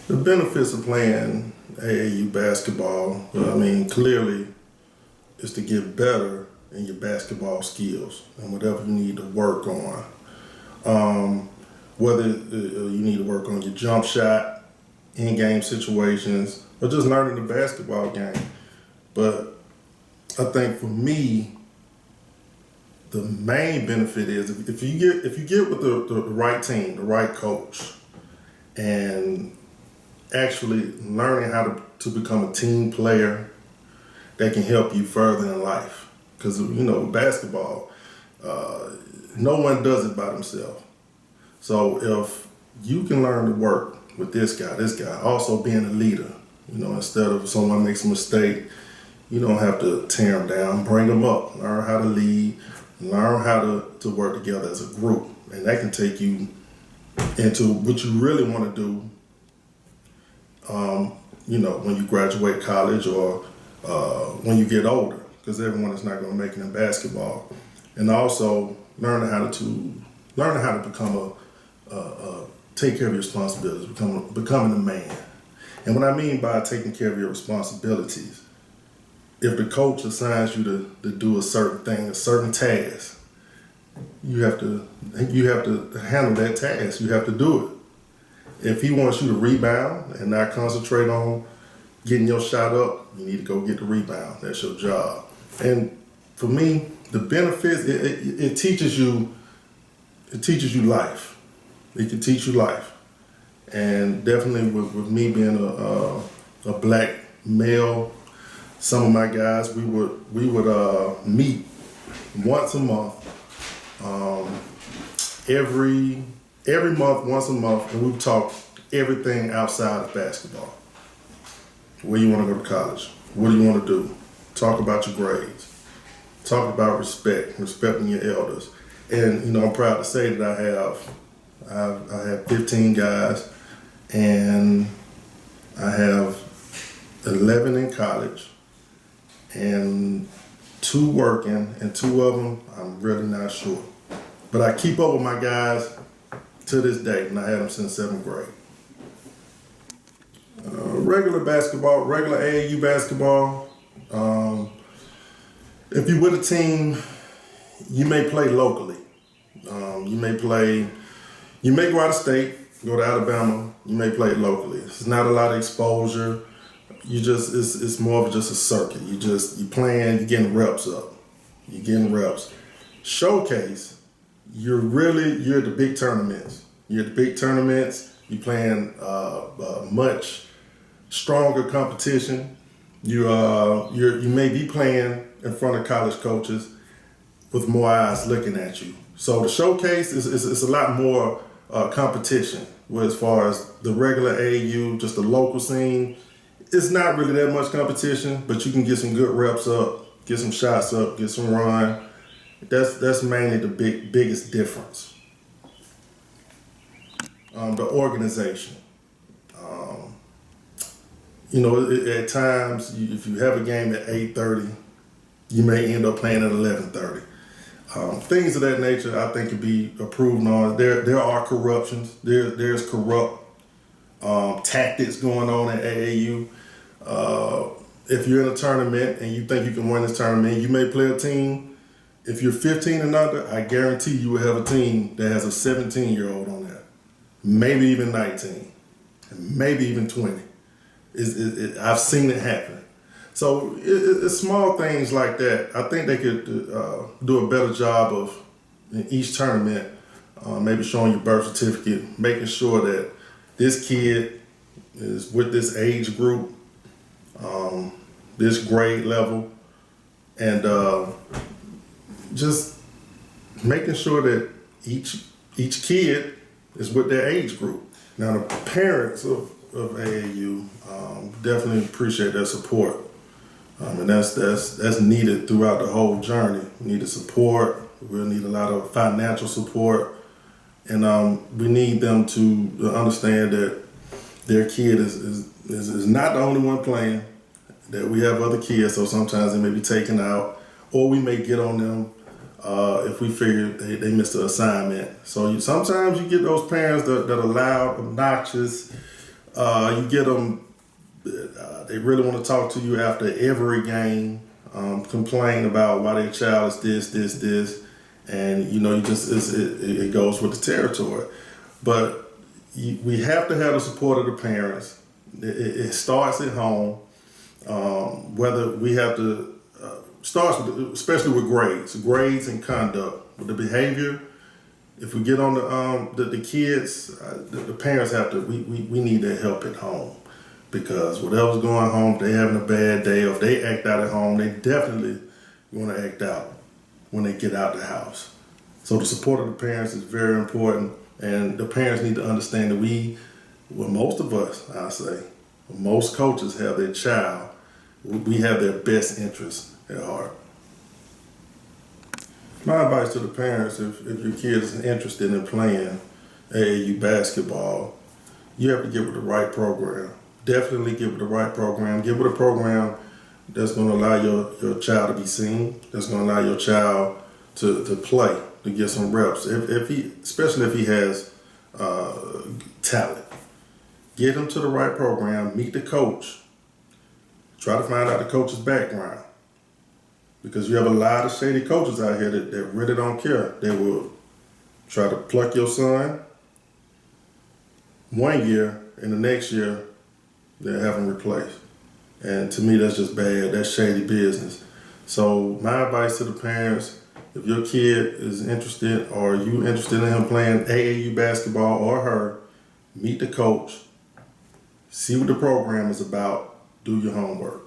The benefits of playing AAU basketball, clearly, is to get better in your basketball skills and whatever you need to work on. Whether you need to work on your jump shot, in-game situations, or just learning the basketball game. But I think for me, the main benefit is if you get with the right team, the right coach, and actually learning how to become a team player that can help you further in life. Because basketball, no one does it by themselves. So if you can learn to work with this guy, also being a leader, instead of someone makes a mistake, you don't have to tear them down, bring them up, learn how to lead, learn how to work together as a group. And that can take you into what you really want to do, when you graduate college or when you get older, because everyone is not going to make it in basketball. And also learning how to become take care of your responsibilities, becoming a man. And what I mean by taking care of your responsibilities, if the coach assigns you to do a certain thing, a certain task, you have to handle that task. You have to do it. If he wants you to rebound and not concentrate on getting your shot up, you need to go get the rebound. That's your job. And for me, the benefits, it teaches you life. It can teach you life. And definitely with me being a black male, some of my guys, we would meet once a month, every month, once a month, and we would talk everything outside of basketball. Where you want to go to college? What do you want to do? Talk about your grades. Talk about respecting your elders. And I'm proud to say that I have 15 guys, and I have 11 in college, and 2 working, and 2 of them I'm really not sure. But I keep up with my guys to this day, and I had them since 7th grade. Regular basketball, regular AAU basketball. If you're with a team, you may play locally. You may go out of state, go to Alabama. You may play it locally. It's not a lot of exposure. It's more of just a circuit. You playing, you're getting reps up. You're getting reps. Showcase, you're at the big tournaments. You're at the big tournaments. You're playing much stronger competition. You may be playing in front of college coaches with more eyes looking at you. So the showcase is a lot more competition. Where as far as the regular AAU, just the local scene, it's not really that much competition, but you can get some good reps up, get some shots up, get some run. That's mainly the biggest difference. The organization. At times, if you have a game at 8:30, you may end up playing at 11:30. Things of that nature, I think, could be improved on. There are corruptions. There's corrupt tactics going on at AAU. If you're in a tournament and you think you can win this tournament, you may play a team. If you're 15 and under, I guarantee you will have a team that has a 17-year-old on there, maybe even 19, and maybe even 20. I've seen it happen. So it's small things like that. I think they could do a better job of, in each tournament, maybe showing your birth certificate, making sure that this kid is with this age group, this grade level, and just making sure that each kid is with their age group. Now the parents of AAU definitely appreciate their support. And that's needed throughout the whole journey. We need the support. We'll need a lot of financial support, and we need them to understand that their kid is not the only one playing. That we have other kids, so sometimes they may be taken out, or we may get on them if we figure they missed an assignment. So sometimes you get those parents that are loud, obnoxious, You get them. They really want to talk to you after every game, complain about why their child is this, and you know, it goes with the territory. But we have to have the support of the parents. It starts at home. Whether we have to starts with, especially with grades and conduct, with the behavior. If we get on the kids, the parents have to. We need their help at home, because whatever's going home, if they're having a bad day, or if they act out at home, they definitely want to act out when they get out the house. So the support of the parents is very important, and the parents need to understand that most of us, I say, most coaches have their child. We have their best interests at heart. My advice to the parents, if your kid is interested in playing AAU basketball, you have to give it the right program. Definitely give it the right program. Give it a program that's going to allow your child to be seen, that's going to allow your child to play, to get some reps. Especially if he has talent. Get him to the right program, meet the coach, try to find out the coach's background. Because you have a lot of shady coaches out here that really don't care. They will try to pluck your son one year, and the next year they'll have him replaced. And to me, that's just bad. That's shady business. So my advice to the parents, if your kid is interested, or you interested in him playing AAU basketball, or her, meet the coach, see what the program is about, do your homework.